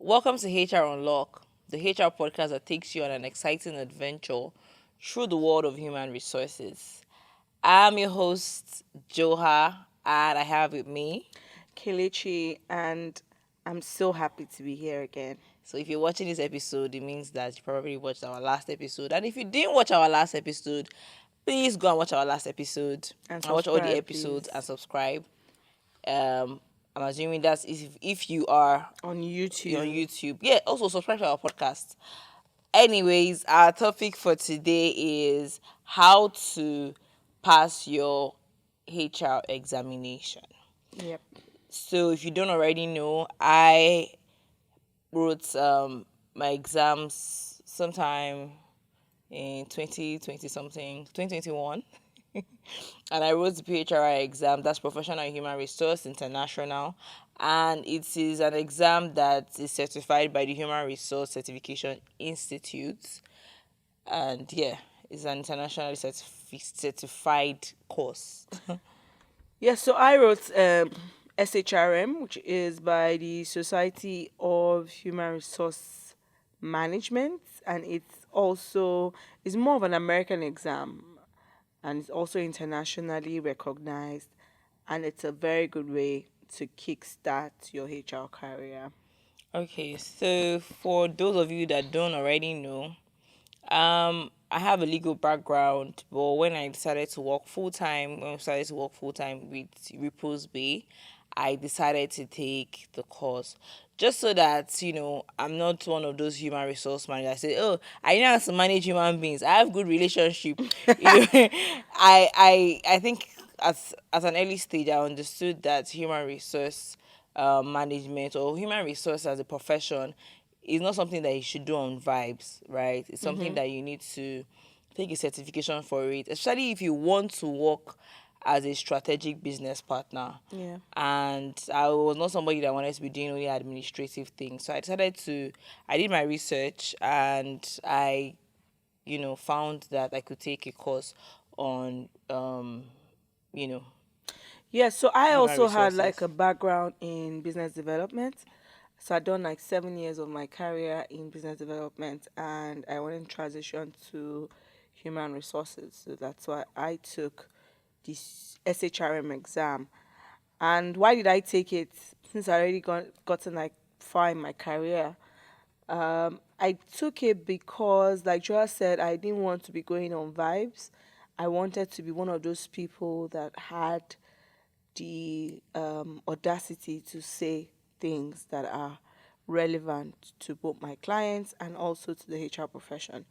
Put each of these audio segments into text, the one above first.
Welcome to HR Unlock, the HR podcast that takes you on an exciting adventure through the world of human resources. I'm your host, Joha, and I have with me. Kelechi, and I'm so happy to be here again. So, if you're watching this episode, it means that you probably watched our last episode. And if you didn't watch our last episode, please go and watch our last episode And and watch all the subscribe, episodes and please, subscribe. I'm assuming that's if you are on on YouTube. YouTube. Yeah, also subscribe to our podcast. Anyways, our topic for today is how to pass your HR examination. Yep. So, if you don't already know, I wrote my exams sometime in 2020 something, 2021. And I wrote the PHRI exam, that's Professional Human Resource International. And it is an exam that is certified by the Human Resource Certification Institute. And yeah, it's an internationally certified course. Yeah, so I wrote SHRM, which is by the Society of Human Resource Management, and it's more of an American exam, and it's also internationally recognized, and it's a very good way to kickstart your HR career. Okay, so for those of you that don't already know, I have a legal background, but when I decided to work full time, when I started to work full time with Repose Bay, I decided to take the course just so that I'm not one of those human resource managers. I say, oh, I know how to manage human beings. I have good relationship. I think at an early stage, I understood that human resource management or human resource as a profession is not something that you should do on vibes, right? It's something that you need to take a certification for it, especially if you want to work as a strategic business partner. Yeah. And I was not somebody that wanted to be doing only administrative things. So I did my research and I, found that I could take a course on, you know, Yeah, so I human also had like resources. a background in business development. So I'd done like 7 years of my career in business development, and I went in transition to human resources. So that's why I took this SHRM exam. And why did I take it? Since I already gotten like far in my career, I took it because, like Joa said, I didn't want to be going on vibes. I wanted to be one of those people that had the audacity to say things that are relevant to both my clients and also to the HR profession.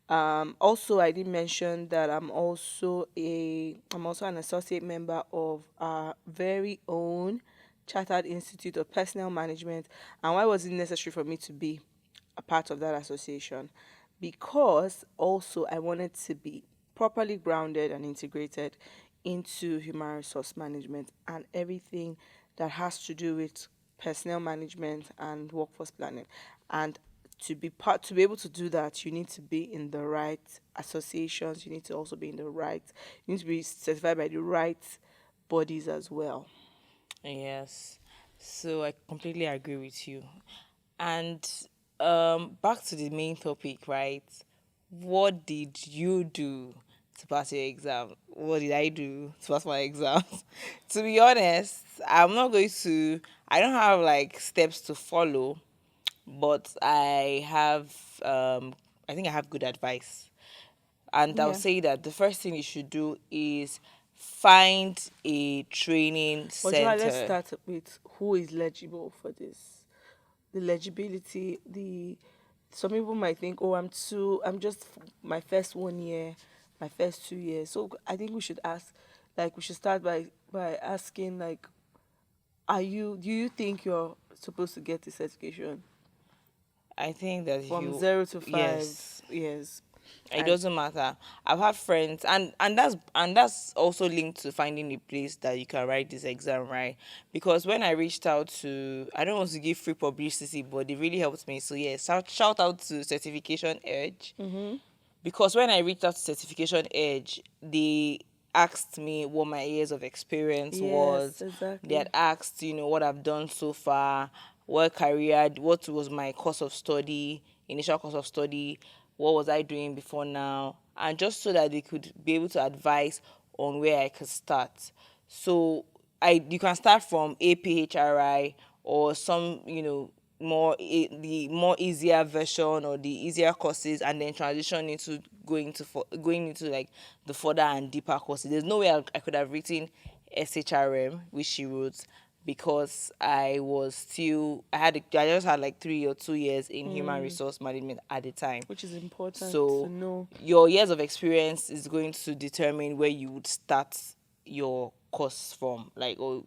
Also, I did mention that I'm also an associate member of our very own Chartered Institute of Personnel Management. And why was it necessary for me to be a part of that association? Because also I wanted to be properly grounded and integrated into human resource management and everything that has to do with personnel management and workforce planning. And to be able to do that, you need to be in the right associations. You need to also be in the right. You need to be certified by the right bodies as well. Yes. So I completely agree with you. And back to the main topic, right? What did you do to pass your exam? What did I do to pass my exams? To be honest, I don't have like steps to follow, but I think I have good advice. And I'll Yeah. say that the first thing you should do is find a training But Joa, let's center. start with who is legible for this. The legibility, the some people might think, oh, I'm just my first 1 year, my first 2 years. So I think we should start by asking, like, do you think you're supposed to get the certification I think that if from you, 0 to 5 yes, years? it And doesn't matter. I've had friends, and that's also linked to finding a place that you can write this exam, right? Because when I reached out to, I don't want to give free publicity, but they really helped me. So yes, shout out to Certification Edge, because when I reached out to Certification Edge, they asked me what my years of experience yes, was. They exactly. had asked, what I've done so far, what career, what was my course of study, initial course of study, what was I doing before now, and just so that they could be able to advise on where I could start. So you can start from APHRI or some, the more easier version or the easier courses, and then transition into going into like the further and deeper courses. There's no way I could have written SHRM, which she wrote, because I just had like 3 or 2 years in human resource management at the time. Which is important to So know. your years of experience is going to determine where you would start your course from, like, or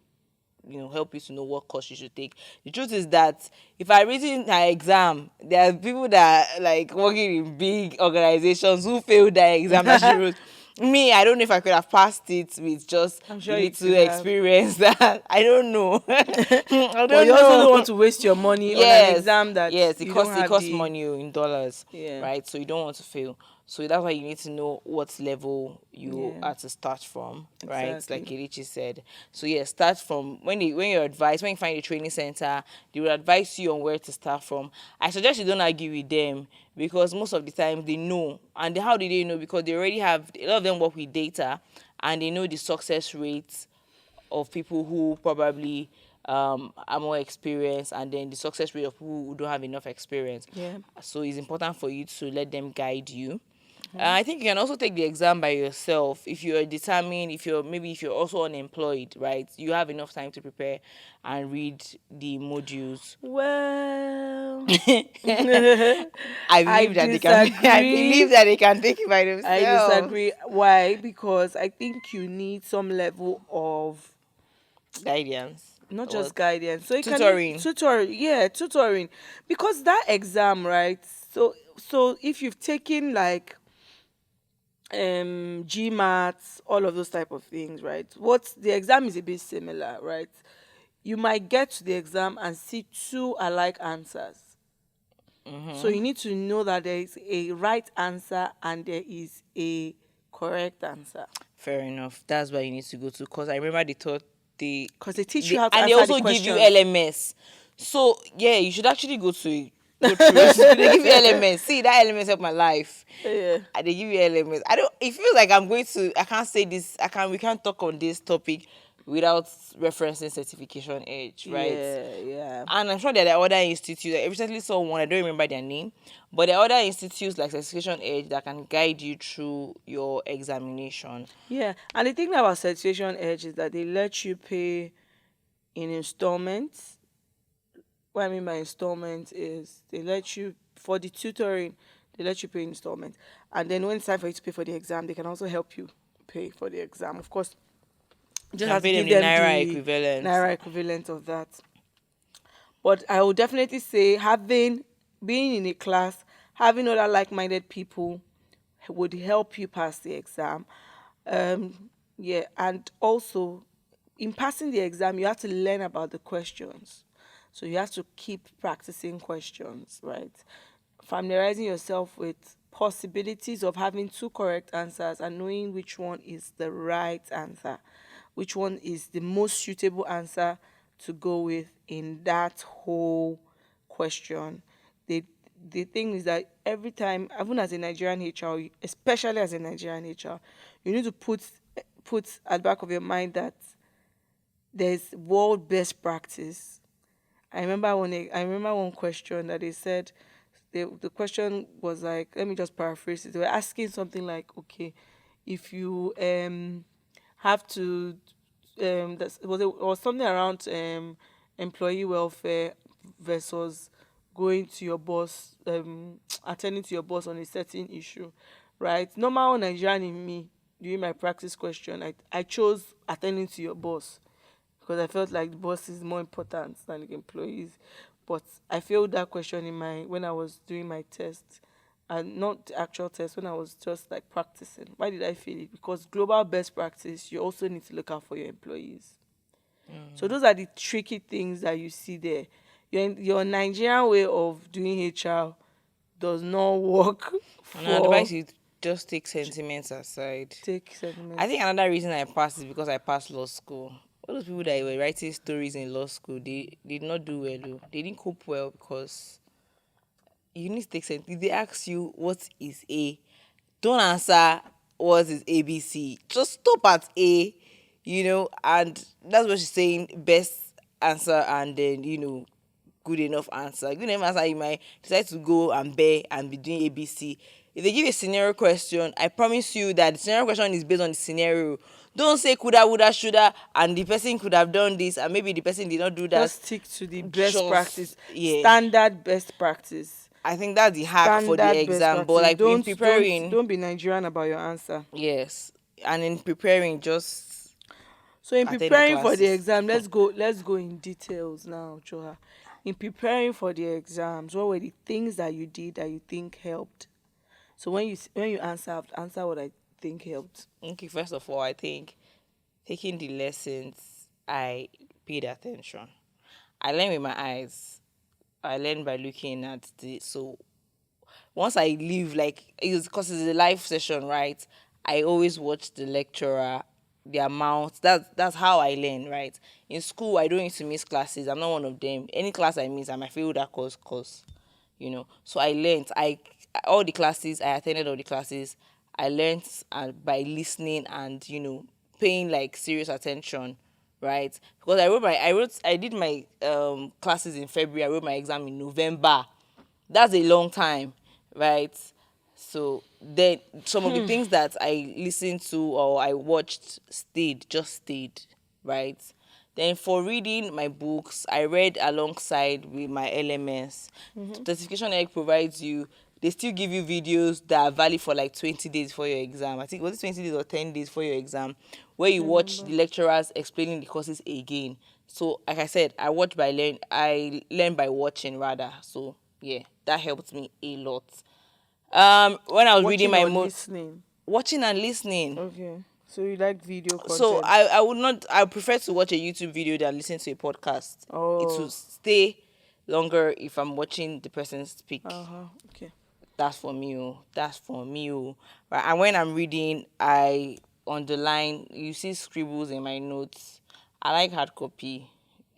help you to know what course you should take. The truth is that if I written an exam, there are people that are like working in big organizations who failed that exam that she wrote. Me, I don't know if I could have passed it with just I'm the sure you little could have. experience that I don't know. I But don't you also don't want know. to waste your money on an Yes, exam that yes, you don't it have costs the. money in dollars, Yeah. right? So you don't want to fail. So that's why you need to know what level you Yeah. are to start from, right? Like Exactly. Kelechi said. So yeah, start from when you find a training center, they will advise you on where to start from. I suggest you don't argue with them, because most of the time they know. And how do they know? Because they already have a lot of them work with data, and they know the success rates of people who probably are more experienced, and then the success rate of people who don't have enough experience. Yeah. So it's important for you to let them guide you. I think you can also take the exam by yourself if you're determined, if you're also unemployed, right? You have enough time to prepare and read the modules. Well, I I believe that they can. I believe disagree. that they can take it by I themselves. disagree. Why? Because I think you need some level of Guidance not or just guidance. So you can need tutoring. tutoring. Yeah, tutoring. Because that exam, right? So if you've taken like GMATs, all of those type of things, right? What the exam is a bit similar, right? You might get to the exam and see two alike answers. So you need to know that there is a right answer and there is a correct answer. Fair enough. That's where you need to go to. Because I remember they taught Because they teach you how to and they answer the also give you questions. LMS. So yeah, you should actually go through it. They give you LMS. See, that LMS helped my life. Yeah. They give you LMS. I don't. It feels like I'm going to. I can't say this. I can't. We can't talk on this topic without referencing certification edge, right? Yeah, yeah. And I'm sure there are other institutes. I recently saw one. I don't remember their name, but there are other institutes like certification edge that can guide you through your examination. Yeah. And the thing about Certification Edge is that they let you pay in installments. What I mean by installments is they let you for the tutoring, they let you pay in installments. And then when it's time for you to pay for the exam, they can also help you pay for the exam. Of course, you You just can have to pay them give the them naira the equivalent. naira equivalent of that. But I would definitely say having being in a class, having other like-minded people would help you pass the exam. Yeah, and also in passing the exam, you have to learn about the questions. So you have to keep practicing questions, right? Familiarizing yourself with possibilities of having two correct answers and knowing which one is the right answer, which one is the most suitable answer to go with in that whole question. The the thing is that every time, even as a Nigerian HR, especially as a Nigerian HR, you need to put at the back of your mind that there's world best practice. I remember one question that they said. The question was like, let me just paraphrase it. They were asking something like, okay, if you have to was something around employee welfare versus going to your boss, attending to your boss on a certain issue, right? Normal Nigerian in me, during my practice question, I chose attending to your boss because I felt like the boss is more important than the employees. But I failed that question in my when I was doing my test, and not the actual test, when I was just like practicing. Why did I fail it? Because global best practice, you also need to look out for your employees. So those are the tricky things that you see there. Your Nigerian way of doing HR does not work And I advise for you just take sentiments aside. take I segments. think another reason I passed is because I passed law school. All those people that were writing stories in law school, they did not do well. Oh. They didn't cope well because you need to take sense. If they ask you what is A, don't answer what is ABC. Just stop at A, and that's what she's saying. Best answer, and then good enough answer. Good enough answer, you might decide to go and bear and be doing ABC. If they give a scenario question, I promise you that the scenario question is based on the scenario. Don't say coulda, woulda, shoulda, and the person could have done this, and maybe the person did not do that. Just stick to the best practice, Just yeah, standard best practice, I think that's the hack for the standard best exam. But practice. like in Don't preparing, don't be Nigerian about your answer. yes, and in preparing, just So in attend the preparing for the classes. exam, let's go in details now, Joa. In preparing for the exams, what were the things that you did that you think helped? So when you answer what I think helped. Okay, first of all, I think taking the lessons, I paid attention. I learn with my eyes. I learn by looking at the so once I leave, like it's because it's a live session, right? I always watch the lecturer, the amount. That's how I learn, right? In school, I don't used to miss classes. I'm not one of them. Any class I miss, I might fail that course. So I learned. I all the classes I attended, all the classes I learned by listening and paying like serious attention, right? Because I did my classes in February. I wrote my exam in November. That's a long time, right? So then some of the things that I listened to or I watched just stayed, right? Then for reading my books, I read alongside with my LMS. Certification egg provides you. They still give you videos that are valid for like 20 days for your exam. I think was it 20 days or 10 days for your exam, where I you watch remember. the lecturers explaining the courses again. So like I said, I learn by watching rather. So yeah, that helped me a lot. When I was reading Watching my or listening. watching and listening. Okay. So you like video So content. I would not I prefer to watch a YouTube video than listen to a podcast. It will Oh. stay longer if I'm watching the person speak. Uh-huh. Okay. That's for me. Oh. That's for me. Oh. Right. And when I'm reading, I underline. You see scribbles in my notes. I like hard copy,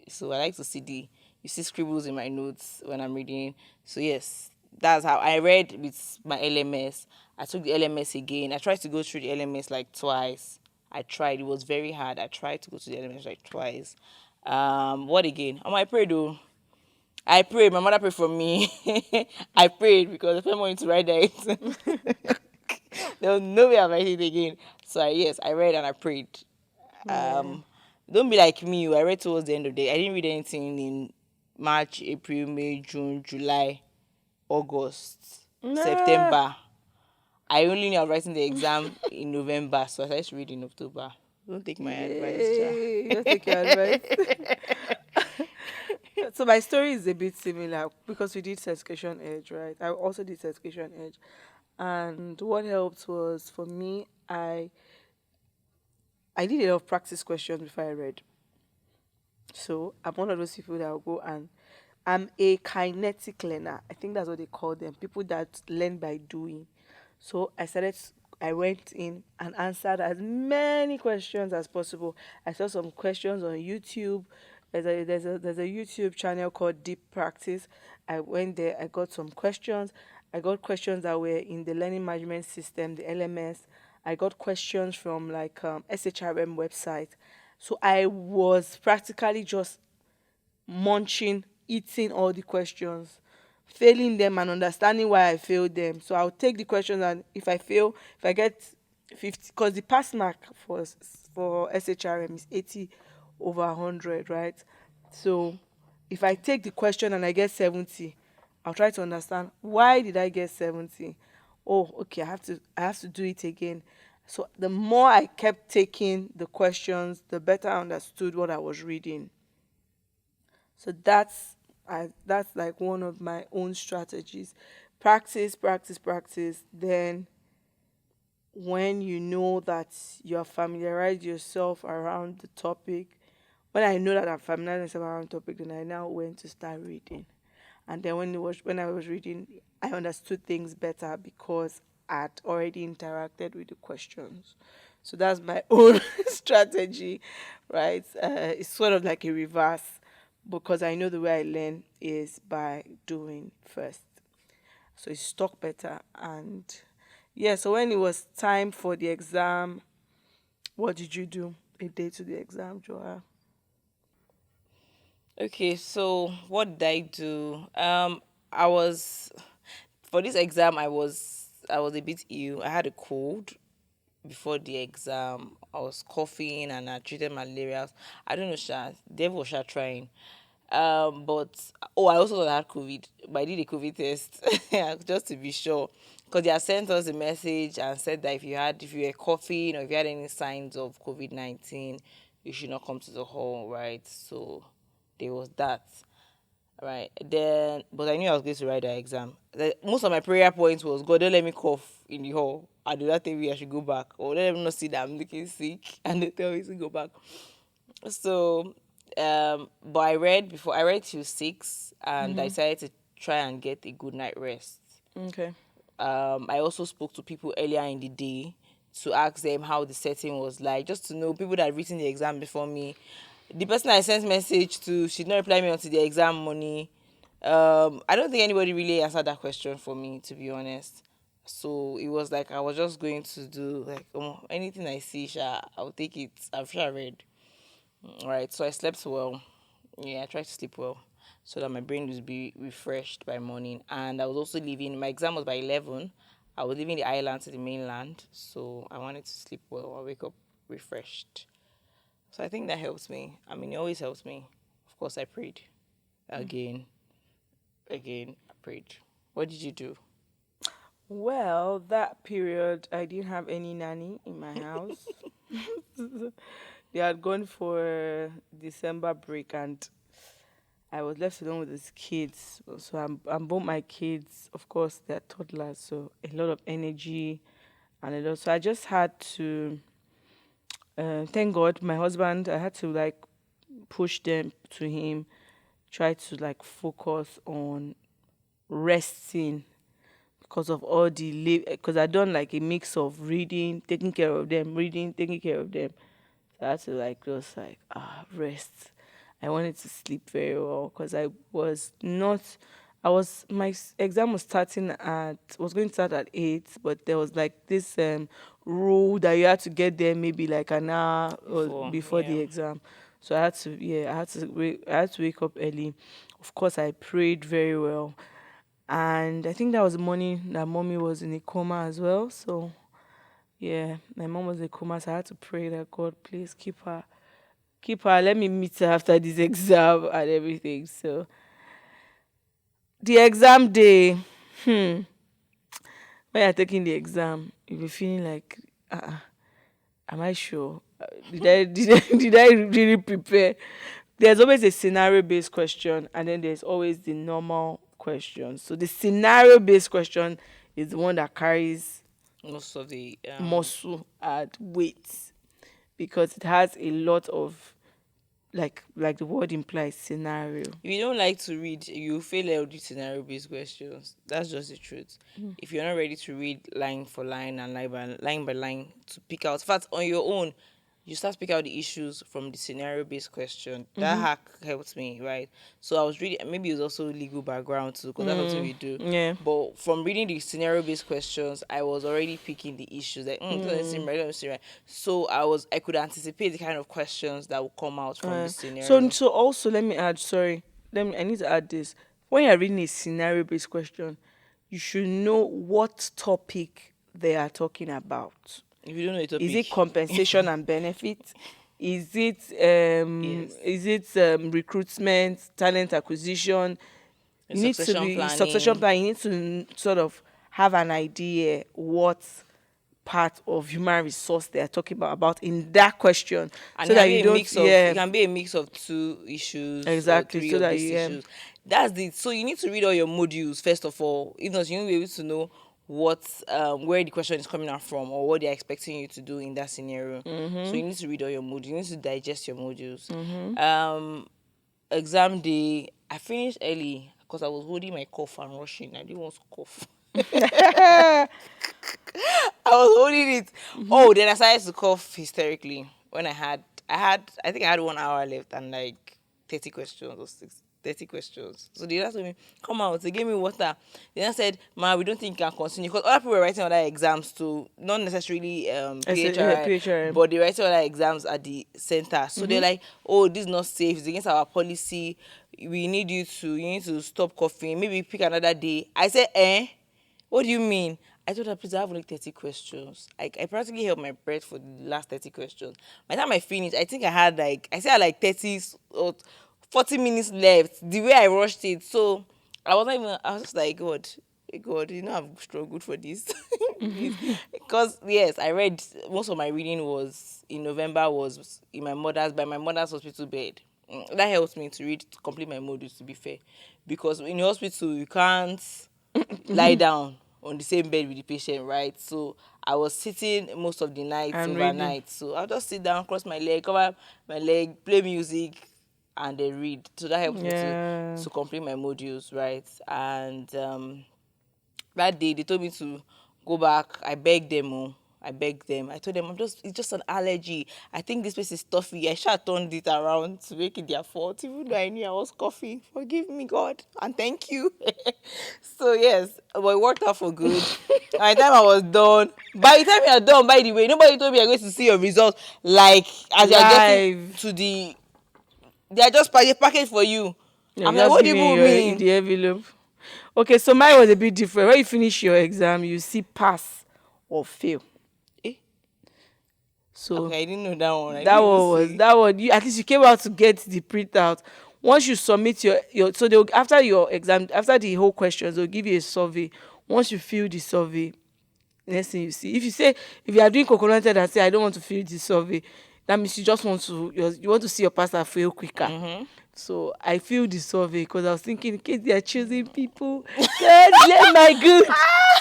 so I like to see the. You see scribbles in my notes when I'm reading. So yes, that's how I read with my LMS. I took the LMS again. I tried to go through the LMS like twice. I tried. It was very hard. I tried to go to the LMS like twice. What again? I prayed though. I prayed. My mother prayed for me. I prayed because if I wanted to write that, there was no way I'm writing it again. So yes, I read and I prayed. Yeah. Um, don't be like me. I read towards the end of the day. I didn't read anything in March, April, May, June, July, August, Nah. September. I only knew I was writing the exam in November, so I started to read in October. Don't take my advice, Ja. Yay. Just take your advice. So my story is a bit similar because we did certification edge, right? I also did certification edge. And what helped was for me, I did a lot of practice questions before I read. So I'm one of those people that will go and I'm a kinetic learner. I think that's what they call them. People that learn by doing. So I went in and answered as many questions as possible. I saw some questions on YouTube. There's a YouTube channel called Deep Practice. I went there, I got some questions. I got questions that were in the learning management system, the LMS. I got questions from like SHRM website. So I was practically just munching, eating all the questions, failing them and understanding why I failed them. So I'll take the questions and if I fail, if I get 50, because the pass mark for SHRM is 80 over 100, right? So if I take the question and I get 70, I'll try to understand why did I get 70. Oh, okay, I have to do it again. So the more I kept taking the questions, the better I understood what I was reading. So that's like one of my own strategies. Practice, practice, practice. Then when you know that you have familiarized yourself around the topic, when I know that I'm familiarized myself around the topic, then I now went to start reading. And then when I was reading, I understood things better because I'd already interacted with the questions. So that's my own strategy right? It's sort of like a reverse because I know the way I learn is by doing first. So it stuck better. And yeah, so when it was time for the exam, what did you do a day to the exam, Joa? Okay, so what did I do? I was for this exam. I was a bit ill. I had a cold before the exam. I was coughing and I treated malaria. I don't know, Sha. Devil was Sha trying. But I also thought I had COVID, but I did a COVID test just to be sure. Because they had sent us a message and said that if you were coughing or if you had any signs of COVID-19, you should not come to the hall, right? So there was that. Right. Then, but I knew I was going to write the exam. Most of my prayer points was, God, don't let me cough in the hall. I do not think I should go back. Or let them not see that I'm looking sick and they tell me to go back. So, but I read till 6 and I Mm-hmm. decided to try and get a good night rest. Okay. I also spoke to people earlier in the day to ask them how the setting was like, just to know people that had written the exam before me. The person I sent message to, she did not reply me until the exam money. I don't think anybody really answered that question for me, to be honest. So it was like I was just going to do like anything I see, sha, I'll take it. I've sure read. Right. So I slept well. Yeah, I tried to sleep well so that my brain would be refreshed by morning. And I was also leaving. My exam was by 11. I was leaving the island to the mainland, so I wanted to sleep well. I wake up refreshed. So I think that helps me. I mean, it always helps me. Of course, I prayed again, again. I prayed. What did you do? Well, that period, I didn't have any nanny in my house. They had gone for December break, and I was left alone with these kids. So I'm both my kids, of course, they're toddlers, so a lot of energy and a lot. So I just had to, thank God, my husband, I had to like push them to him, try to like focus on resting because of all the because I done like a mix of reading, taking care of them, reading, taking care of them. So I had to like just like rest. I wanted to sleep very well because I was not. I was exam was starting at was going to start at 8, but there was like this rule that you had to get there maybe like an hour or Before, before yeah. the exam. So I had to wake up early. Of course, I prayed very well, and I think that was the morning that mommy was in a coma as well. So yeah, my mom was in a coma, so I had to pray that God please keep her. Let me meet her after this exam and everything. So the exam day, hmm, when you're taking the exam, you'll be feeling like, am I sure? Did I really prepare? There's always a scenario based question, and then there's always the normal question. So the scenario based question is the one that carries Most of the muscle and weight because it has a lot of like the word implies scenario. if you don't like to read, you fail all the scenario based questions. That's just the truth. If you're not ready to read line for line and line by line to pick out, in fact, on your own, you start to pick out the issues from the scenario based question. That Mm-hmm. hack helped me, right? So I was reading, maybe it was also legal background too, because that's something we do. Yeah. But from reading the scenario based questions, I was already picking the issues like, this doesn't seem Mm. right, doesn't seem right. So I could anticipate the kind of questions that will come out from the So scenario. so also let me add. Sorry, let me. I need to add this. When you're reading a scenario based question, you should know what topic they are talking about. If you don't know the Is topic, it compensation and benefit? yes, Is it recruitment, talent acquisition? the You need to succession be succession planning, plan. You need to sort of have an idea what part of human resource they are talking about in that question, and so it can that be you a don't. mix of Yeah, it can be a mix of two issues or exactly. three So of that these you issues. That's the so you need to read all your modules first of all. If not, you won't be able to know what where the question is coming out from or what they're expecting you to do in that scenario. So you need to read all your modules. You need to digest your modules. Um, Exam day, I finished early because I was holding my cough and rushing. I didn't want to cough. I was holding it. Oh, then I started to cough hysterically when I had I think I had 1 hour left and like 30 questions or 30 questions. So they asked me, come out. They gave me water. Then I said, ma, we don't think you can continue. Because other people were writing other exams too, not necessarily I said PHRI, PHRM. but they writing other exams at the center. So they're like, oh, this is not safe. It's against our policy. You need to stop coughing. Maybe pick another day. I said, eh? What do you mean? I told her, please, I have only 30 questions. I practically held my breath for the last 30 questions. By the time I finished, I think I still had like 30 or 40 minutes left. The way I rushed it. So I was just like, God, God, you know, I've struggled for this. Please. Because, yes, I read, most of my reading was in November, was in by my mother's hospital bed. That helps me to read, to complete my modules, to be fair. Because in the hospital, you can't lie down on the same bed with the patient, right? So I was sitting most of the nights And reading. overnight. So I'll just sit down, cross my leg, cover my leg, play music, and then read. So that helps me Yeah. to complete my modules, right? And that day they told me to go back. I begged them. Oh, I begged them. I told them it's just an allergy. I think this place is stuffy. I should turned it around to make it their fault, even though I knew I was coughing. Forgive me, God, and thank you. So yes, but it worked out for good. By the time I was done, by the time you are done, by the way, nobody told me you're going to see your results like as you are getting Live. to they are just package for you. Yeah, I'm like, just what do you giving people you mean? the envelope. Okay, so mine was a bit different. When you finish your exam, you see pass or fail. Eh? So Okay, I didn't know that one. I that didn't even one was see. that one. You, at least you came out to get the printout. Once you submit your so they'll after your exam, after the whole questions, they'll give you a survey. Once you fill the survey, next thing you see, if you say, if you are doing coconut and say I don't want to fill the survey, that means you just want to you want to see your pass and fail quicker. So I filled the survey because I was thinking in case they are choosing people, God let my good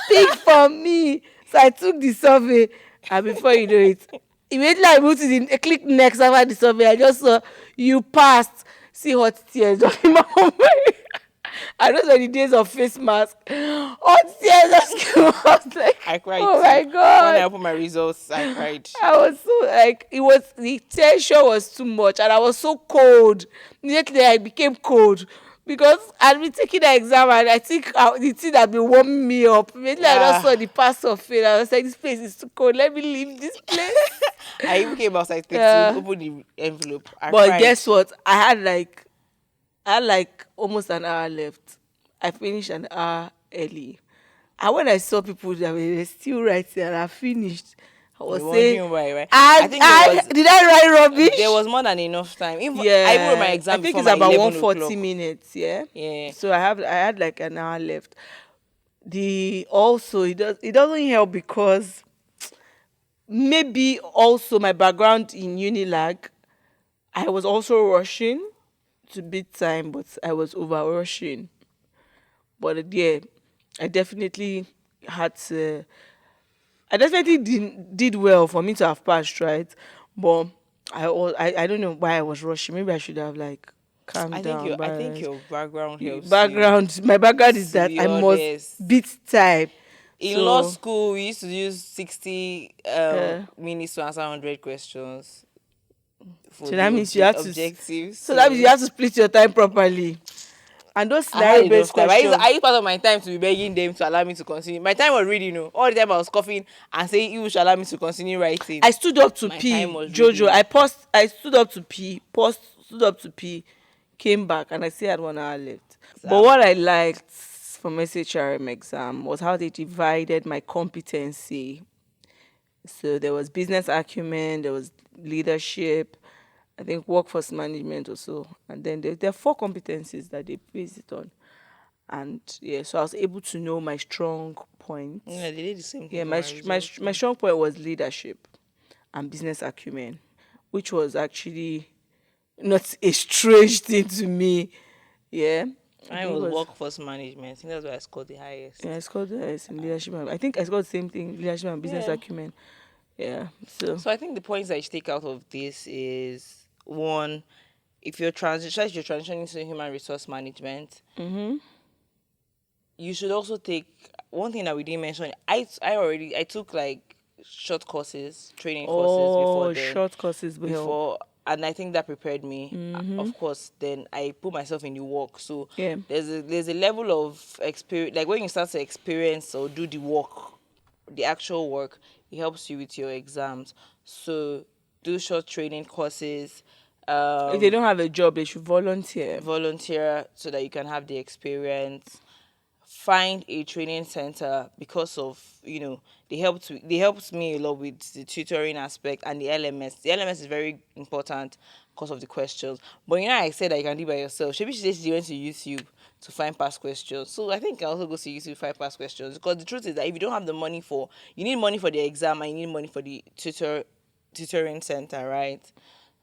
speak for me. So I took the survey, and before you know it, immediately I moved to I clicked next after the survey. I just saw you passed. See hot tears just in my moment. And those were the days of face mask. Hot tears just came out like, I cried oh too. my When I god. opened my results, I cried. I was so like the tension was too much and I was so cold. Immediately I became cold because I'd been taking the exam and I think the thing had been warming me up. Immediately I just Yeah. saw the pass of fail. I was like, this place is too cold. Let me leave this place. I even came outside to Yeah. open the envelope. I But cried. guess what? I had like almost an hour left. I finished an hour early. And when I saw people that were still writing and I finished, I was You're saying, wondering why, right? I think I did I write there rubbish? was more than enough time. Even I even wrote my Yeah, I exam think before it's my about 11 o'clock. 140 minutes. Yeah, Yeah. so I had like an hour left. The also it doesn't help because maybe also my background in Unilag, I was also rushing to beat time, but I was over rushing. But yeah, I definitely had to. I definitely did well for me to have passed, right? But I don't know why I was rushing. Maybe I should have like calmed down. I think But your background helps you. background, my background is To that be I must honest, beat time. in law So school we used to use 60 uh, minutes to answer 100 questions for so the that means you have to. objective. So that means you So have to split your time properly. And those I had scenario based enough time. questions. I used part of my time to be begging them to allow me to continue. My time was reading, all the time I was coughing and saying you should allow me to continue writing. I stood up to My time pee, was Jojo. reading. I stood up to pee, paused, stood up to pee, came back, and I still had 1 hour left. But So, what I liked from SHRM exam was how they divided my competency. So there was business acumen, there was leadership, I think workforce management also, and then there are four competencies that they based it on. And yeah, so I was able to know my strong yeah, points. they did the same thing Yeah, for my results my too. strong point was leadership and business acumen, which was actually not a strange thing to me. Yeah, I Mine think it was was. workforce management. I think that's why I scored the Yeah, highest. I scored in leadership. I think I scored the same thing, leadership and business Yeah. acumen. Yeah, so So I think the points that you take out of this is one, if you're transitioning to human resource management, you should also take one thing that we didn't mention. I took like short courses, training courses before oh, then. short courses will help. and I think that prepared me. Mm-hmm. Of course, then I put myself in the work. So Yeah. there's a level of experience. Like when you start to experience or do the work, the actual work, it helps you with your exams. So do short training courses, If they um, don't have a job, they should volunteer. volunteer so that you can have the experience. Find a training center because of they helped me a lot with the tutoring aspect and the LMS. The LMS is very important because of the questions. But I said that you can do it by yourself. Maybe she said she went to YouTube to find past questions. So I think I also go to YouTube to find past questions because the truth is that if you don't have the money for you need money for the exam and you need money for the tutoring center, right?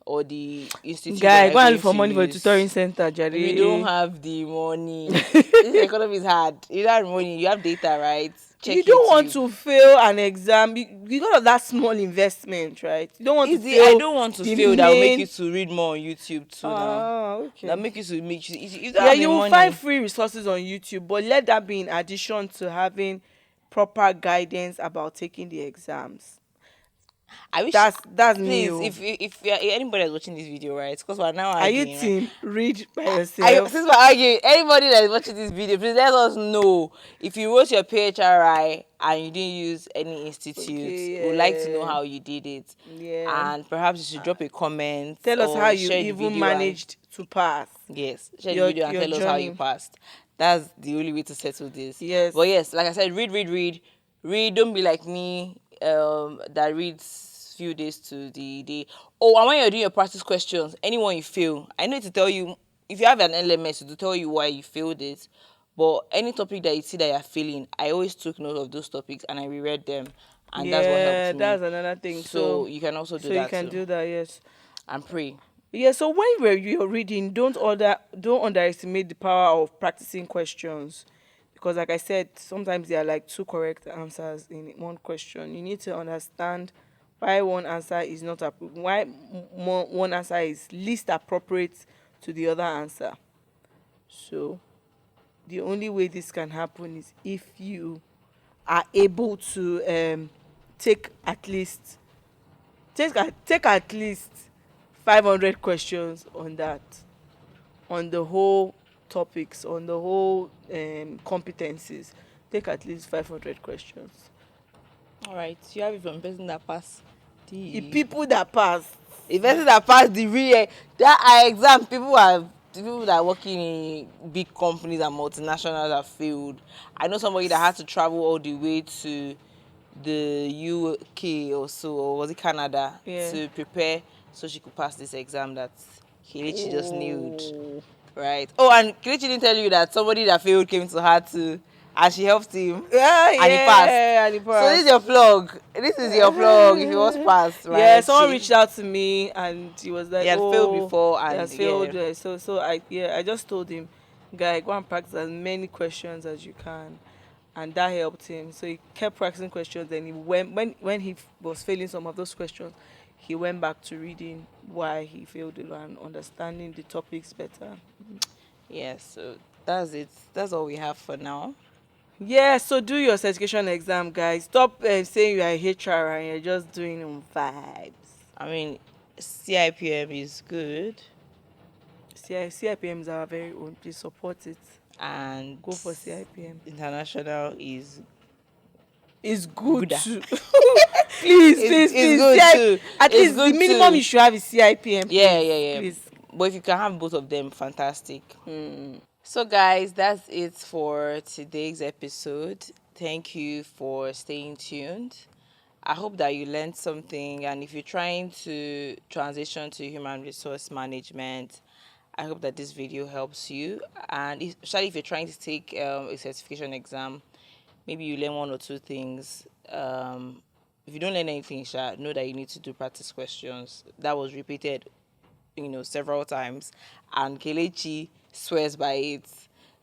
Or the institute that Guy, you're go and look going for to money for a tutoring use. center, If you don't Jerry. have the money, this economy is hard. You don't have money, you have data, right? You Check don't want YouTube. to fail an exam because of that small investment, right? You don't want to Easy. I fail don't want to the fail. That will make you main. to read more on YouTube too now. Ah, That okay. make you to make you. If you don't Yeah, have the you will find money, free resources on YouTube, but let that be in addition to having proper guidance about taking the exams. I wish. That's me. Please, Oh. if anybody is watching this video, right? Because we're now Are you arguing, right? team read by Since yourself? we're arguing, anybody that is watching this video, please let us know if you wrote your PHRI and you didn't use any institute. We would like to know Okay, how you did it, yeah. and perhaps you should Uh, drop a comment Tell us how or you share the even video and managed to pass yes, share the your video and your tell us how you journey. passed. That's the only way to settle this. But Yes. yes, like I said, read, read, read, read. Don't be like me, that reads few days to the day. Oh, and when you're doing your practice questions, anyone you fail, I need to tell you if you have an LMS to tell you why you failed it. But any topic that you see that you're failing, I always took note of those topics and I reread them, and that's what helped Yeah, me. that's another thing. So you can also do So you that can too do that. Yes. and pray. Yeah. So when you're reading, don't underestimate the power of practicing questions, because like I said, sometimes there are like two correct answers in one question. You need to understand why one answer is not why one answer is least appropriate to the other answer. So the only way this can happen is if you are able to take at least take at least 500 questions on that, on the whole topics, on the whole competencies. Take at least 500 questions. All right, you have it from person that passed The the people that pass. person that passed the real that are exam. People that are working in big companies and multinationals have failed. I know somebody that had to travel all the way to the UK or so, or was it Canada, Yeah. to prepare so she could pass this exam that he literally just knew. Oh. Right. Oh, and Kelechi didn't tell you that somebody that failed came to her too, and she helped him, Yeah, and he passed. yeah, and the So this is pass. your vlog. This is your vlog. If he was passed, Yeah, right? someone reached out to me and he was He like, had failed "Oh, before, he and has yeah, failed." So I just told him, "Guy, go and practice as many questions as you can," and that helped him. So he kept practicing questions. Then he went when he was failing some of those questions, he went back to reading why he failed it and understanding the topics better. yeah. So that's it. That's all we have for now. Yeah, so do your certification exam, guys. Stop saying you are a HR and you're just doing on vibes. I mean, CIPM is good, CIPMs are our very own. Please support it. and Go for CIPM. international is It's good gooder. to please, please, It's please. good too. At It's least the good minimum too. you should have is CIPM, Yeah, please. yeah, yeah. Please. But if you can have both of them, fantastic. Hmm. So, guys, that's it for today's episode. Thank you for staying tuned. I hope that you learned something. And if you're trying to transition to human resource management, I hope that this video helps you. And especially if you're trying to take a certification exam, maybe you learn one or two things. If you don't learn anything, know that you need to do practice questions. That was repeated several times, and Kelechi swears by it.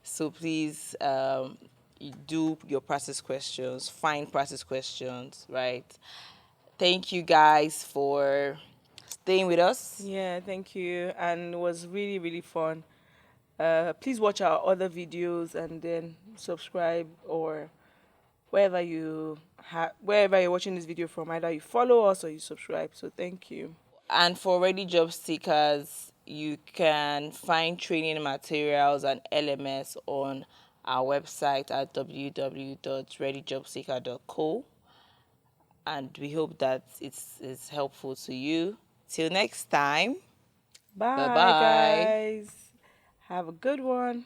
So please, you do your practice questions, find practice questions, right? Thank you guys for staying with us. Yeah, thank you. And it was really, really fun. Please watch our other videos and then subscribe, or wherever you're watching this video from. Either you follow us or you subscribe. So thank you. And for ready job seekers, you can find training materials and LMS on our website at www.readyjobseeker.co. And we hope that it's helpful to you. Till next time, bye Bye, bye. guys. Have a good one.